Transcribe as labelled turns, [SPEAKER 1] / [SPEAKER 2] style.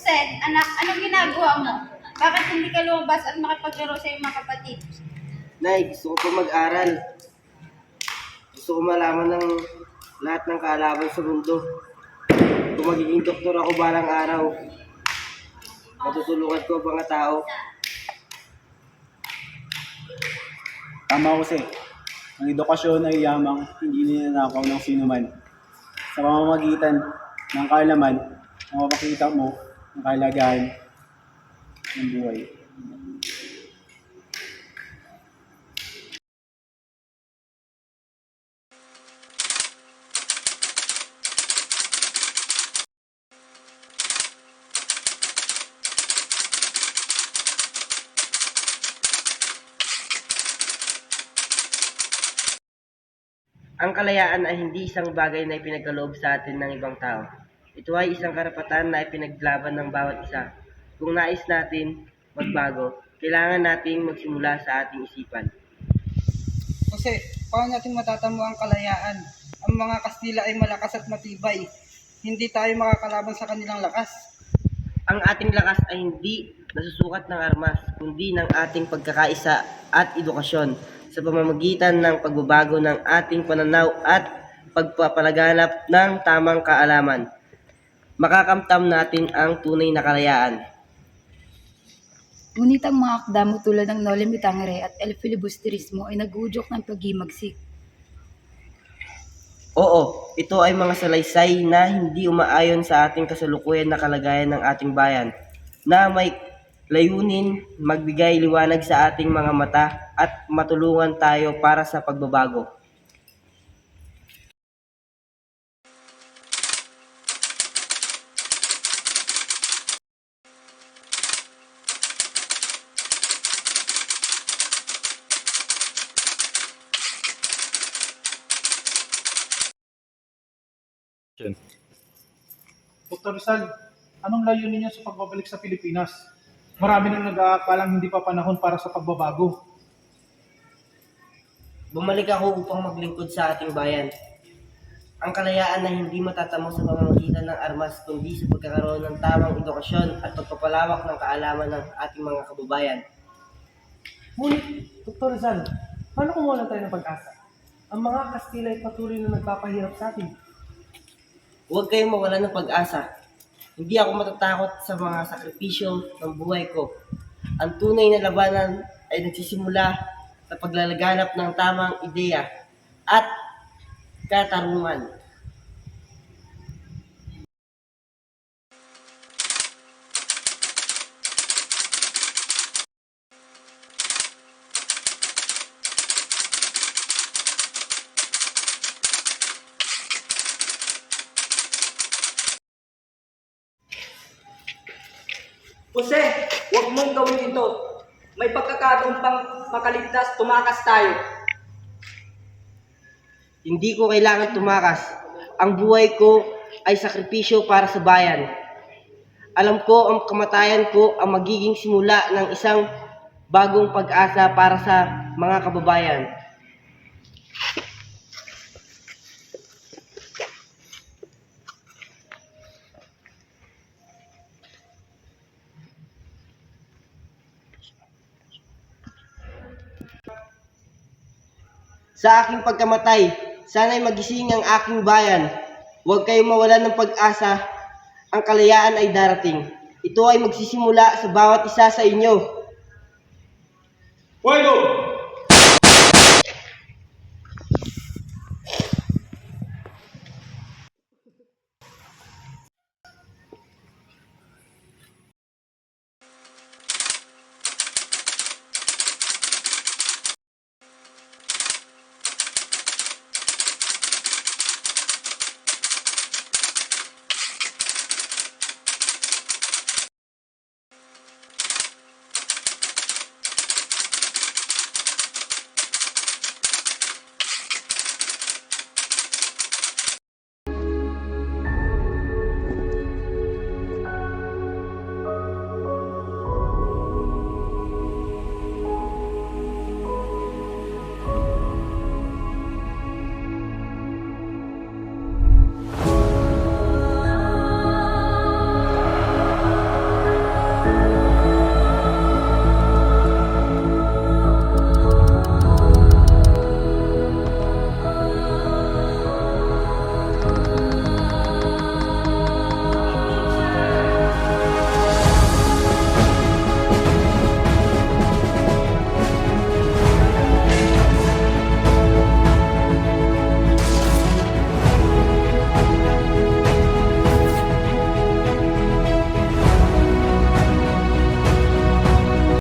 [SPEAKER 1] Josel, anak, anong ginagawa mo? Bakit hindi ka lumabas at makipaglaro sa iyong mga kapatid?
[SPEAKER 2] Nay, gusto ko pa mag-aral. Gusto ko malaman ng lahat ng kaalaman sa mundo. Kung magiging doktor ako balang araw, matutulungan ko ang mga tao.
[SPEAKER 3] Tama ko kasi, ang edukasyon ay yamang hindi ninanakaw ng sinuman. Sa pamamagitan ng kaalaman, mapapakita mo ang kahalagahan ng buhay.
[SPEAKER 2] Ang kalayaan ay hindi isang bagay na ipinagkaloob sa atin ng ibang tao. Ito ay isang karapatan na ipinaglaban ng bawat isa. Kung nais natin magbago, kailangan nating magsimula sa ating isipan.
[SPEAKER 4] Kasi, paano natin matatamo ang kalayaan? Ang mga Kastila ay malakas at matibay. Hindi tayo makakalaban sa kanilang lakas.
[SPEAKER 2] Ang ating lakas ay hindi nasusukat ng armas, kundi ng ating pagkakaisa at edukasyon sa pamamagitan ng pagbabago ng ating pananaw at pagpapalaganap ng tamang kaalaman. Makakamtam natin ang tunay na kalayaan.
[SPEAKER 5] Ngunit ang mga akdamo tulad ng Noli Me Tangere at El Filibusterismo ay nagudyok ng paghimagsik.
[SPEAKER 2] Oo, ito ay mga salaysay na hindi umaayon sa ating kasalukuyan na kalagayan ng ating bayan, na may layunin magbigay liwanag sa ating mga mata at matulungan tayo para sa pagbabago.
[SPEAKER 6] Dr. Rizal, anong layunin niyo sa pagbabalik sa Pilipinas? Marami nang nag-aakalang hindi pa panahon para sa pagbabago.
[SPEAKER 2] Bumalik ako upang maglingkod sa ating bayan. Ang kalayaan na hindi matatamo sa pamamagitan ng armas, kundi sa pagkakaroon ng tamang edukasyon at pagpapalawak ng kaalaman ng ating mga kababayan.
[SPEAKER 7] Ngunit, Dr. Rizal, paano kung wala tayo ng pag-asa? Ang mga Kastila ay patuloy na nagpapahirap sa atin.
[SPEAKER 2] Huwag kayong mawalan ng pag-asa. Hindi ako matatakot sa mga sakripisyo ng buhay ko. Ang tunay na labanan ay nagsisimula sa paglalaganap ng tamang ideya at katarungan.
[SPEAKER 8] Jose, huwag mong gawin ito. May pagkakataon pang makaligtas, tumakas tayo.
[SPEAKER 2] Hindi ko kailangan tumakas. Ang buhay ko ay sakripisyo para sa bayan. Alam ko ang kamatayan ko ang magiging simula ng isang bagong pag-asa para sa mga kababayan. Sa aking pagkamatay, sana'y magising ang aking bayan. Huwag kayong mawalan ng pag-asa. Ang kalayaan ay darating. Ito ay magsisimula sa bawat isa sa inyo.
[SPEAKER 6] Fuego!